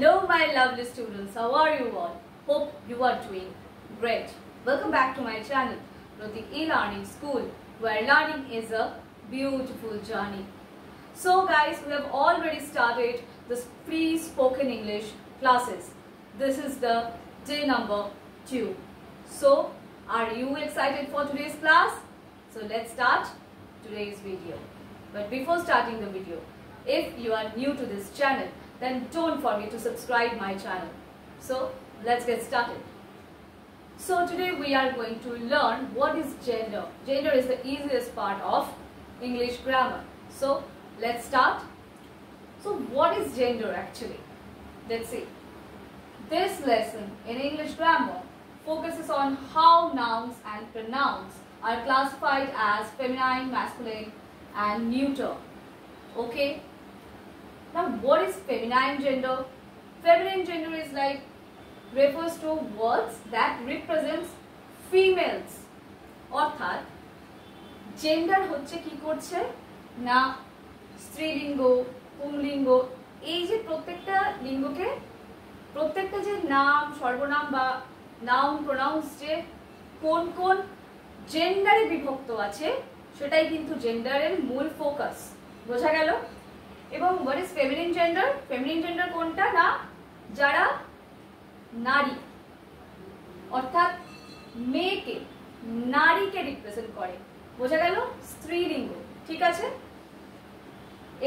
Hello my lovely students, how are you all? Hope you are doing great. Welcome back to my channel, Pratik E-Learning School, where learning is a beautiful journey. So guys, we have already started this free spoken English classes. This is the day number 2. So, are you excited for today's class? So let's start today's video. But before starting the video, if you are new to this channel, then don't forget to subscribe my channel. So let's get started. So today we are going to learn what is gender. Gender is the easiest part of English grammar. So let's start. So what is gender actually? Let's see. This lesson in English grammar focuses on how nouns and pronouns are classified as feminine, masculine and neuter. Okay? Now what is feminine gender? Feminine gender is like refers to words that represents females. অর্থাৎ gender হচ্ছে কি করছে না স্ত্রীলিঙ্গ পুংলিঙ্গ এই যে প্রত্যেকটা লিঙ্গকে প্রত্যেকটা যে নাম সর্বনাম বা নাউন প্রোনাউন্স যে কোন কোন জেন্ডারে বিভক্ত আছে সেটাই কিন্তু জেন্ডারের মূল ফোকাস বোঝা গেল এবং what is feminine gender? Feminine gender কোনটা না যারা নারী অর্থাৎ মেয়েকে নারীকে রিপ্রেজেন্ট করে বোঝা গেল স্ত্রীলিঙ্গ ঠিক আছে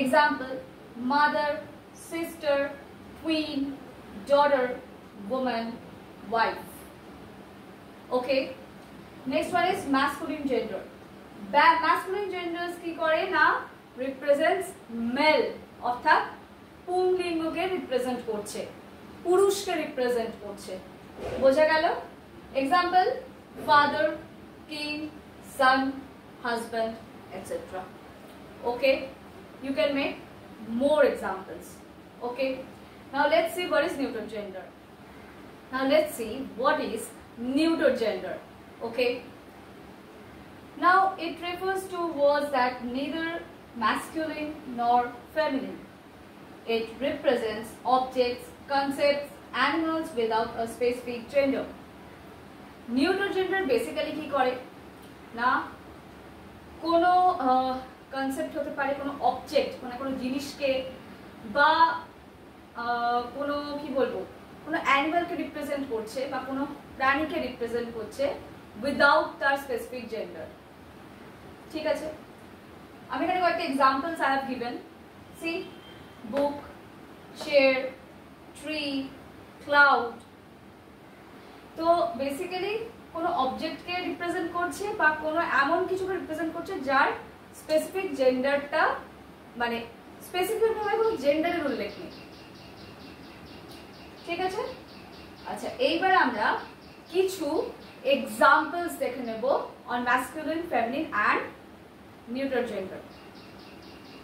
example mother sister queen daughter woman wife okay next one is masculine gender masculine genders কি করে না represents male অর্থাৎ পুংলিঙ্গকে রিপ্রেজেন্ট করছে পুরুষকে রিপ্রেজেন্ট করছে বোঝা গেল example father king son husband etc okay you can make more examples okay now let's see what is neuter gender now let's see what is neuter gender okay now it refers to words that neither masculine nor feminine. It represents objects, concepts, animals without a specific gender. Neuter gender basically কি করে না কোনো concept হতে পারে কোনো object কোনো জিনিসকে বা কোনো কি বলবো কোনো অ্যানিমালকে রিপ্রেজেন্ট করছে বা কোনো প্রাণীকে রিপ্রেজেন্ট করছে উইদাউট তার স্পেসিফিক জেন্ডার ঠিক আছে আমি এখানে কয়েকটা examples I have given see book chair tree cloud তো বেসিক্যালি কোনো অবজেক্টকে রিপ্রেজেন্ট করছে বা কোনো এমন কিছুকে রিপ্রেজেন্ট করছে যার স্পেসিফিক জেন্ডারটা মানে স্পেসিফিক ভাবে কোনো জেন্ডারের উল্লেখ নেই ঠিক আছে আচ্ছা এইবার আমরা কিছু এক্সাম্পলস দেখে নেব on masculine feminine and neuter gender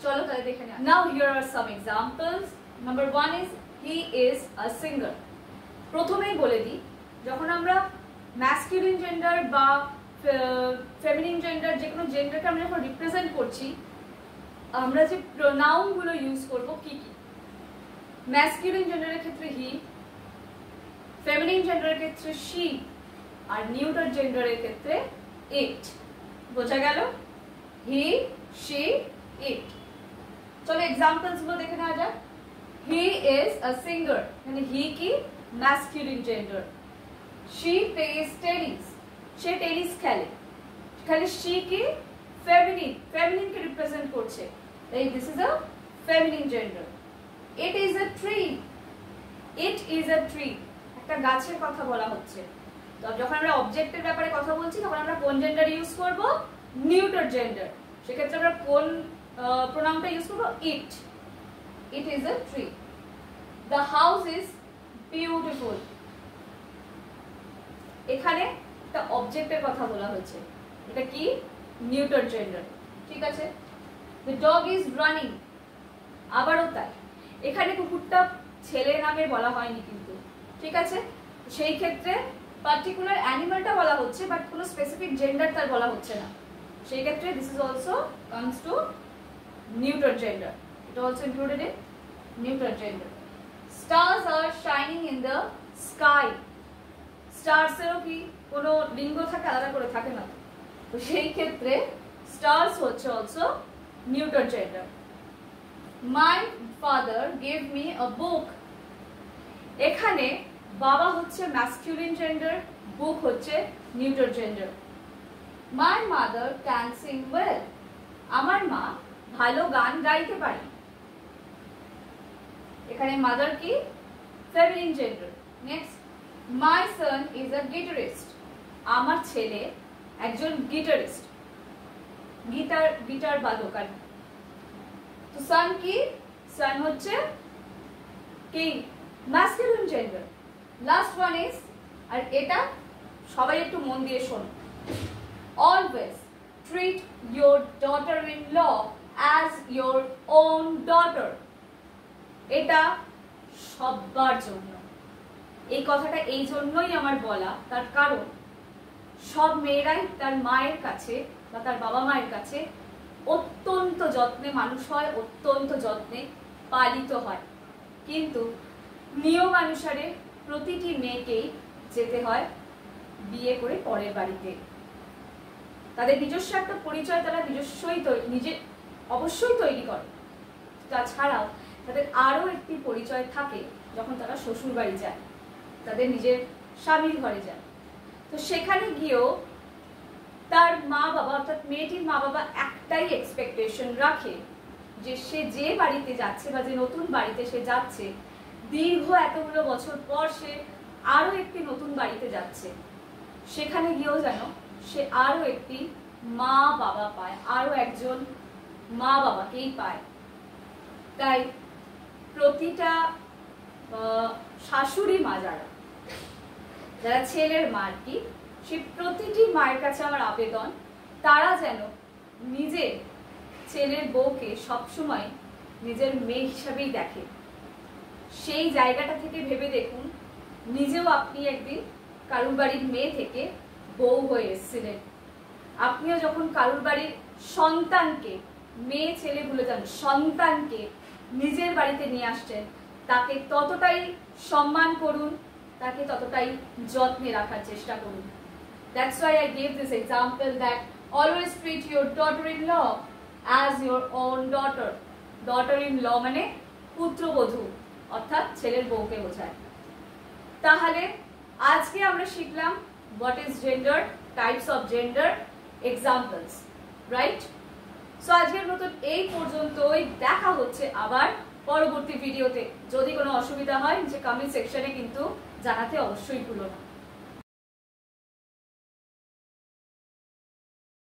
chalo tale dekhe na now here are some examples number 1 is he is a singer prothomei bole di jokhon amra masculine gender ba feminine gender je kono gender ke amra jokhon represent korchi amra je pronoun gulo use korbo ki ki masculine gender er khetre he feminine gender er khetre she আর neuter gender er khetre it বোঝা গেল he she it চলো examples গুলো দেখে নেওয়া যাক he is a singer মানে he কি masculine gender she plays tennis say tennis খেলে খালি she কি feminine কে রিপ্রেজেন্ট করছে তাই this is a feminine gender it is a tree একটা গাছের কথা বলা হচ্ছে তো যখন আমরা অবজেক্টের ব্যাপারে কথা বলছি তখন আমরা কোন জেন্ডার ইউজ করব neuter gender সেক্ষেত্রে আমরা কোন প্রোনাউনটা ইউজ করব it is a tree the house is beautiful এখানে একটা অবজেক্টের কথা বলা হয়েছে এটা কি neuter gender ঠিক আছে the dog is running আবারও তাই এখানে কুকুরটা ছেলে নামে বলা হয়নি কিন্তু ঠিক আছে সেই ক্ষেত্রে পার্টিকুলার অ্যানিমালটা বলা হচ্ছে বাট কোনো স্পেসিফিক জেন্ডার তার বলা হচ্ছে না সেই ক্ষেত্রে this is also comes to neuter gender it also included in neuter gender Stars are shining in the sky. Stars এরও কি কোনো লিঙ্গ থাকে, আলাদা করে থাকে না, তো সেই ক্ষেত্রে stars হচ্ছে also neuter gender. My father gave me a book. এখানে বাবা হচ্ছে masculine gender, book হচ্ছে neuter gender. My mother can sing well. আমার মা ভালো গান গাইতে পারে। এখানে মাদার কি feminine gender. Next, my Son is a guitarist. আমার ছেলে একজন গিটারিস্ট, গিটার বাদক। তো সন কি, সন হচ্ছে কি masculine gender. Last one is, আর এটা সবাই একটু মন দিয়ে শোনো, always treat your daughter in law as your own daughter. এটা সবার জন্য, এই কথাটা এই জন্যই আমার বলা, তার কারণ সব মেয়েরাই তার মায়ের কাছে বা তার বাবা মায়ের কাছে অত্যন্ত যত্নে মানুষ হয়, অত্যন্ত যত্নে পালিত হয়, কিন্তু নিয়ম অনুসারে প্রতিটি মেয়েকেই যেতে হয় বিয়ে করে পরের বাড়িতে। তাদের নিজস্ব একটা পরিচয় তারা নিজে অবশ্যই তৈরি করে, তাছাড়াও তাদের আরও একটি পরিচয় থাকে যখন তারা শ্বশুর বাড়ি যায়, তাদের নিজের স্বামীর ঘরে যায়। তো সেখানে গিয়েও তার মা বাবা অর্থাৎ মেয়েটির মা বাবা একটাই এক্সপেকটেশন রাখে যে সে যে বাড়িতে যাচ্ছে বা যে নতুন বাড়িতে সে যাচ্ছে, দীর্ঘ এতগুলো বছর পর সে আরও একটি নতুন বাড়িতে যাচ্ছে, সেখানে গিয়েও যেন সে আরও একটি মা বাবা পায়, আরও একজন মা বাবাকেই পায়। তাই প্রতিটা শাশুড়ি মা যারা ছেলের মা আর কি, সে প্রতিটি মায়ের কাছে আমার আবেদন, তারা যেন নিজের ছেলের বউকে সবসময় নিজের মেয়ে হিসাবেই দেখে। সেই জায়গাটা থেকে ভেবে দেখুন, নিজেও আপনি একদিন কারুর বাড়ির মেয়ে থেকে বউ হয়ে এসেছিলেন, আপনিও যখন কারুর বাড়ির সন্তানকে, মেয়ে ছেলে ভুলে যান, সন্তানকে নিজের বাড়িতে নিয়ে আসছেন, তাকে ততটাই সম্মান করুন, তাকে ততটাই যত্নে রাখার চেষ্টা করুন। That's why I gave this example that always treat your daughter-in-law as your own daughter. Daughter-in-law মানে পুত্রবধূ, অর্থাৎ ছেলের বউকে বোঝায়। তাহলে আজকে আমরা শিখলাম what is gender, types of gender, examples, right? So আজকের মতন এই পর্যন্তই, দেখা হচ্ছে আবার পরবর্তী ভিডিওতে। যদি কোনো অসুবিধা হয় নিচে কমেন্ট সেকশনে কিন্তু জানাতে অবশ্যই ভুলো না।